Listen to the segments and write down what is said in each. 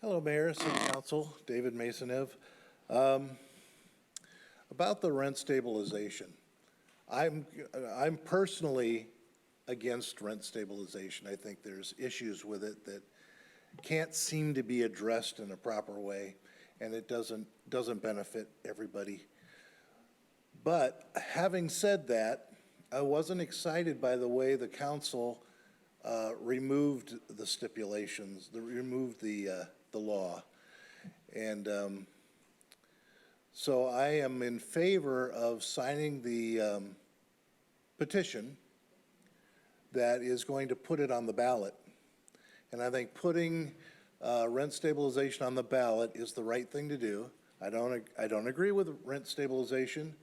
Hello, Mayor, City Council, David Maisonneuve. About the rent stabilization, I'm personally against rent stabilization. I think there's issues with it that can't seem to be addressed in a proper way, and it doesn't benefit everybody. But having said that, I wasn't excited by the way the council removed the stipulations, removed the law. And so I am in favor of signing the petition that is going to put it on the ballot. And I think putting rent stabilization on the ballot is the right thing to do. I don't agree with rent stabilization,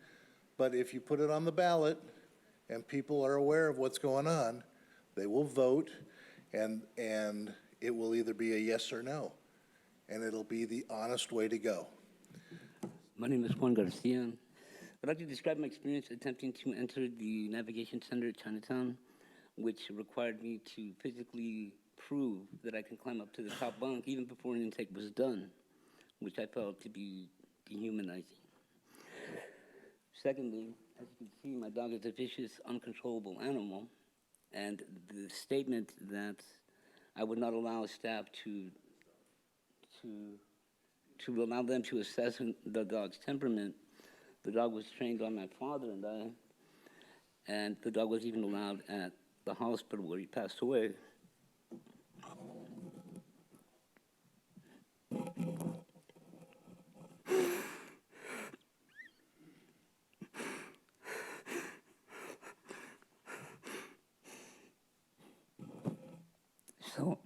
but if you put it on the ballot and people are aware of what's going on, they will vote, and it will either be a yes or no, and it'll be the honest way to go. My name is Juan Garcia. I'd like to describe my experience attempting to enter the Navigation Center at Chinatown, which required me to physically prove that I can climb up to the top bunk even before an intake was done, which I felt to be dehumanizing. Secondly, as you can see, my dog is a vicious, uncontrollable animal, and the statement that I would not allow staff to allow them to assess the dog's temperament. The dog was trained on my father and I, and the dog was even allowed at the hospital where he passed away. So,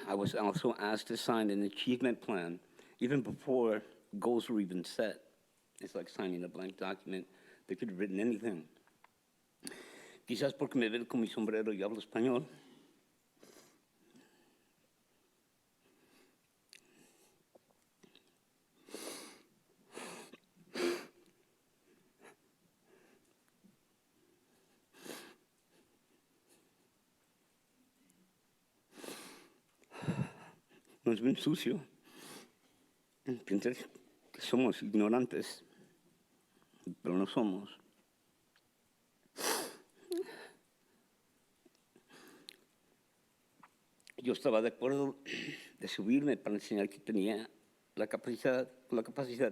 I was also asked to sign an achievement plan even before goals were even set. It's like signing a blank document. They could have written anything. Quizás porque me ven con mi sombrero y hablo español. No es bien sucio. Piensan que somos ignorantes, pero no somos. Yo estaba de acuerdo de subirme para enseñar que tenía la capacidad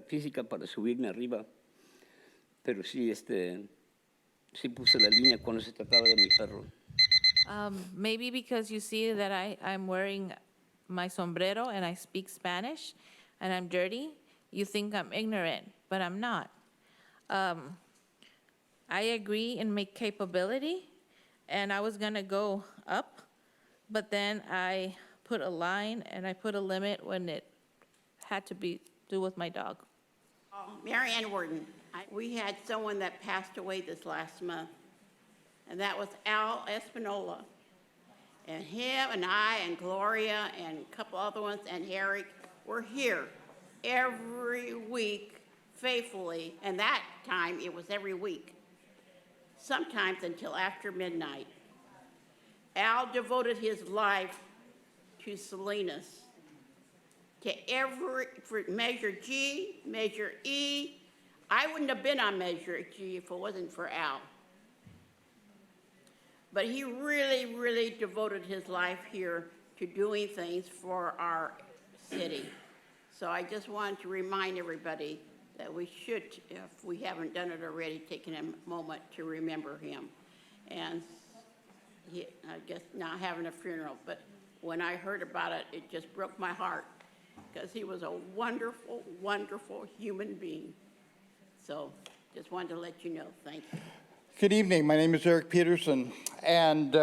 física para subirme arriba, pero sí puse la línea cuando se trataba de mi perro. Maybe because you see that I'm wearing my sombrero and I speak Spanish and I'm dirty, you think I'm ignorant, but I'm not. I agree in my capability, and I was gonna go up, but then I put a line and I put a limit when it had to be do with my dog. Mary Ann Worden. We had someone that passed away this last month, and that was Al Espinola. And him and I and Gloria and a couple other ones and Eric were here every week faithfully, and that time it was every week, sometimes until after midnight. Al devoted his life to Salinas, for Measure G, Measure E. I wouldn't have been on Measure G if it wasn't for Al. But he really, really devoted his life here to doing things for our city. So I just wanted to remind everybody that we should, if we haven't done it already, take a moment to remember him. And I guess not having a funeral, but when I heard about it, it just broke my heart because he was a wonderful, wonderful human being. So just wanted to let you know. Thank you. Good evening. My name is Eric Peterson, and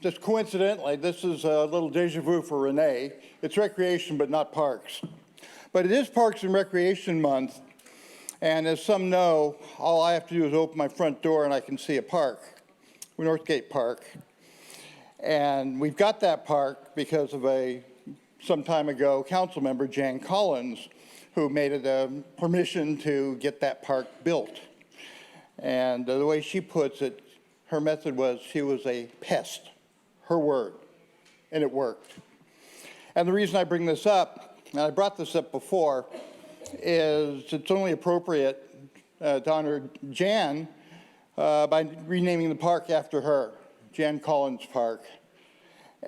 just coincidentally, this is a little deja vu for Renee. It's recreation, but not parks. But it is Parks and Recreation Month, and as some know, all I have to do is open my front door and I can see a park, Northgate Park. And we've got that park because of some time ago, council member Jan Collins, who made it a permission to get that park built. And the way she puts it, her method was she was a pest, her word. and it worked. And the reason I bring this up, and I brought this up before, is it's only appropriate to honor Jan by renaming the park after her, Jan Collins Park.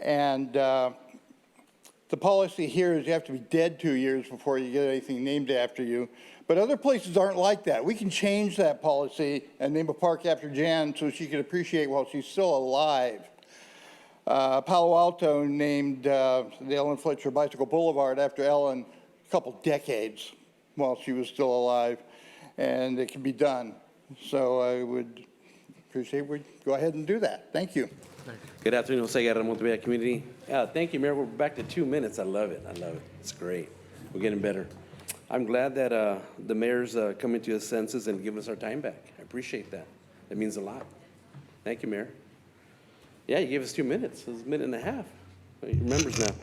And the policy here is you have to be dead 2 years before you get anything named after you. But other places aren't like that. We can change that policy and name a park after Jan so she can appreciate while she's still alive. Palo Alto named the Ellen Fletcher Bicycle Boulevard after Ellen a couple decades while she was still alive, and it can be done. So I would appreciate we go ahead and do that. Thank you. Good afternoon, Jose Guerra, Montebello community. Thank you, Mayor. We're back to 2 minutes. I love it. I love it. It's great. We're getting better. I'm glad that the mayor's coming to his senses and giving us our time back. I appreciate that. That means a lot. Thank you, Mayor. Yeah, you gave us 2 minutes. It was a minute and a half. He remembers now.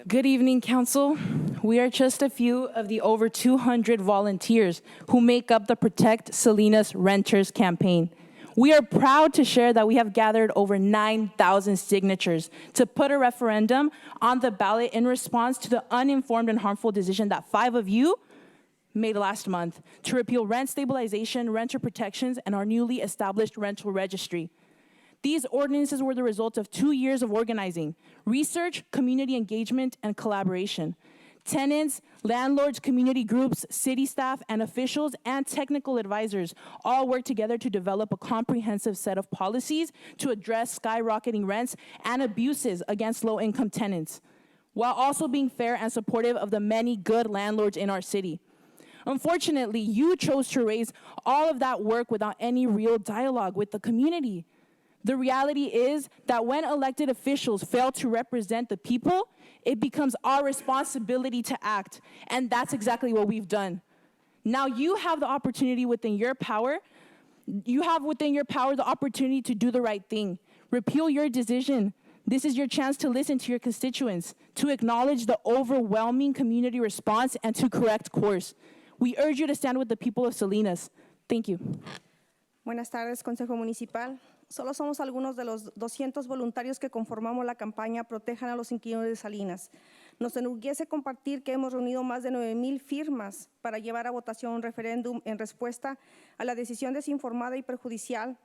Good evening, Council. We are just a few of the over 200 volunteers who make up the Protect Salinas Renters campaign. We are proud to share that we have gathered over 9,000 signatures to put a referendum on the ballot in response to the uninformed and harmful decision that 5 of you made last month to repeal rent stabilization, renter protections, and our newly established rental registry. These ordinances were the result of 2 years of organizing, research, community engagement, and collaboration. Tenants, landlords, community groups, city staff, and officials, and technical advisors all work together to develop a comprehensive set of policies to address skyrocketing rents and abuses against low-income tenants, while also being fair and supportive of the many good landlords in our city. Unfortunately, you chose to erase all of that work without any real dialogue with the community. The reality is that when elected officials fail to represent the people, it becomes our responsibility to act, and that's exactly what we've done. Now you have the opportunity within your power, the opportunity to do the right thing. Repeal your decision. This is your chance to listen to your constituents, to acknowledge the overwhelming community response, and to correct course. We urge you to stand with the people of Salinas. Thank you. Buenas tardes, Consejo Municipal. Solo somos algunos de los 200 voluntarios que conformamos la campaña Protejan a los inquilinos de Salinas. Nos enorgullece compartir que hemos reunido más de 9,000 firmas para llevar a votación un referéndum en respuesta a la decisión desinformada y perjudicial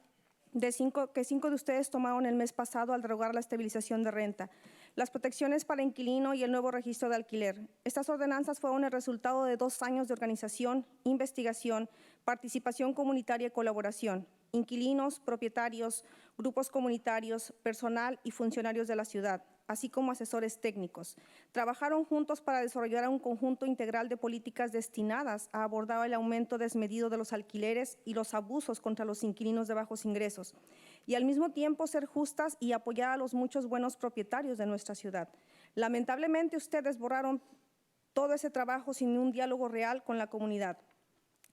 que 5 de ustedes tomaron el mes pasado al derogar la estabilización de renta, las protecciones para inquilino y el nuevo registro de alquiler. Estas ordenanzas fueron el resultado de 2 años de organización, investigación, participación comunitaria y colaboración. Inquilinos, propietarios, grupos comunitarios, personal y funcionarios de la ciudad, así como asesores técnicos. Trabajaron juntos para desarrollar un conjunto integral de políticas destinadas a abordar el aumento desmedido de los alquileres y los abusos contra los inquilinos de bajos ingresos, y al mismo tiempo ser justas y apoyar a los muchos buenos propietarios de nuestra ciudad. Lamentablemente, ustedes borraron todo ese trabajo sin un diálogo real con la comunidad.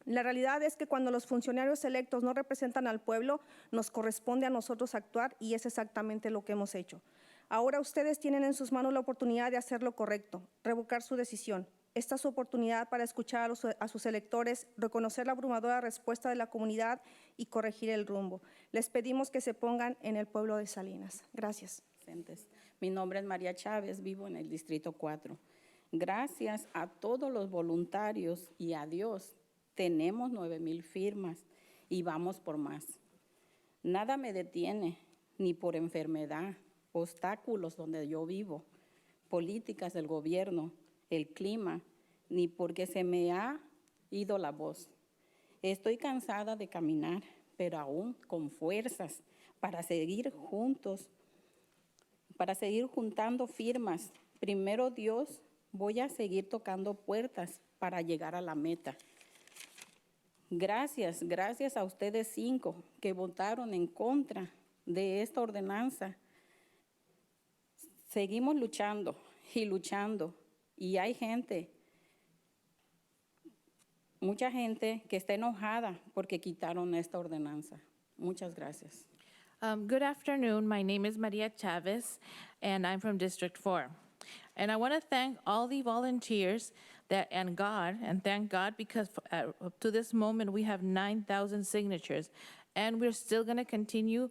La realidad es que cuando los funcionarios electos no representan al pueblo, nos corresponde a nosotros actuar, y es exactamente lo que hemos hecho. Ahora ustedes tienen en sus manos la oportunidad de hacer lo correcto, revocar su decisión. Esta es su oportunidad para escuchar a sus electores, reconocer la abrumadora respuesta de la comunidad y corregir el rumbo. Les pedimos que se pongan en el pueblo de Salinas. Gracias. Mi nombre es María Chávez, vivo en el Distrito 4. Gracias a todos los voluntarios y a Dios, tenemos 9,000 firmas y vamos por más. Nada me detiene, ni por enfermedad, obstáculos donde yo vivo, políticas del gobierno, el clima, ni porque se me ha ido la voz. Estoy cansada de caminar, pero aún con fuerzas para seguir juntos, para seguir juntando firmas. Primero Dios, voy a seguir tocando puertas para llegar a la meta. Gracias a ustedes 5 que votaron en contra de esta ordenanza. Seguimos luchando y hay mucha gente que está enojada porque quitaron esta ordenanza. Muchas gracias. Good afternoon. My name is Maria Chavez, and I'm from District 4. And I want to thank all the volunteers and thank God because up to this moment we have 9,000 signatures, and we're still going to continue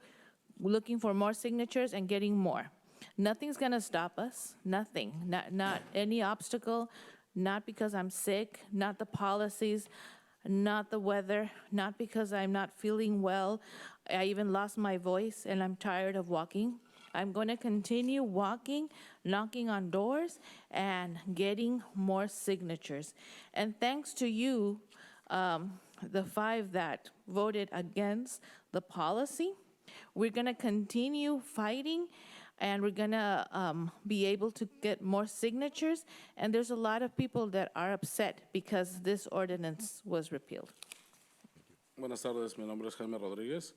looking for more signatures and getting more. Nothing's gonna stop us, nothing, not any obstacle, not because I'm sick, not the policies, not the weather, not because I'm not feeling well. I even lost my voice and I'm tired of walking. I'm gonna continue walking, knocking on doors, and getting more signatures. And thanks to you, the 5 that voted against the policy, we're gonna continue fighting, and we're gonna be able to get more signatures. And there's a lot of people that are upset because this ordinance was repealed. Buenas tardes, mi nombre es Jaime Rodríguez.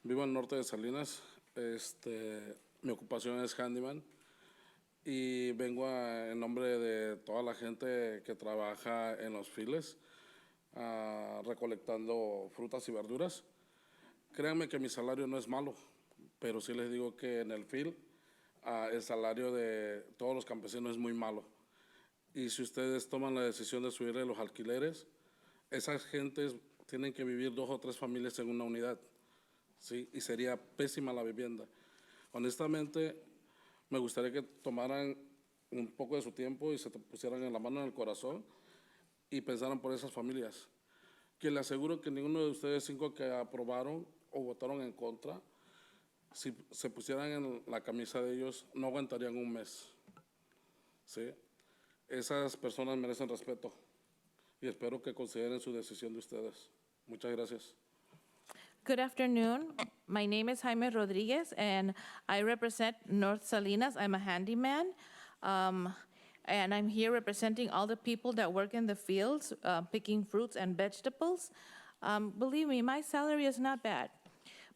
Vivo en el norte de Salinas. Mi ocupación es handyman y vengo en nombre de toda la gente que trabaja en los files, recolectando frutas y verduras. Créanme que mi salario no es malo, pero sí les digo que en el field el salario de todos los campesinos es muy malo. Y si ustedes toman la decisión de subirle los alquileres, esas gentes tienen que vivir 2 o 3 familias en una unidad, ¿sí? Y sería pésima la vivienda. Honestamente, me gustaría que tomaran un poco de su tiempo y se pusieran en la mano en el corazón y pensaran por esas familias. Que le aseguro que ninguno de ustedes 5 que aprobaron o votaron en contra, si se pusieran en la camisa de ellos, no aguantarían un mes, ¿sí? Esas personas merecen respeto y espero que consideren su decisión de ustedes. Muchas gracias. Good afternoon. My name is Jaime Rodriguez, and I represent North Salinas. I'm a handyman, and I'm here representing all the people that work in the fields, picking fruits and vegetables. Believe me, my salary is not bad,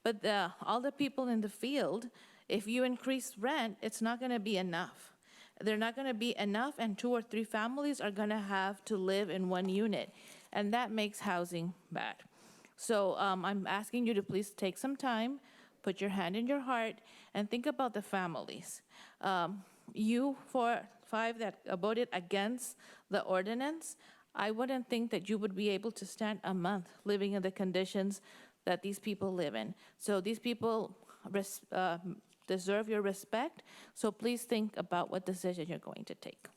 but all the people in the field, if you increase rent, it's not going to be enough. They're not going to be enough, and 2 or 3 families are going to have to live in one unit, and that makes housing bad. So I'm asking you to please take some time, put your hand in your heart, and think about the families. You 5 that voted against the ordinance, I wouldn't think that you would be able to stand a month living in the conditions that these people live in. So these people deserve your respect, so please think about what decision you're going to take.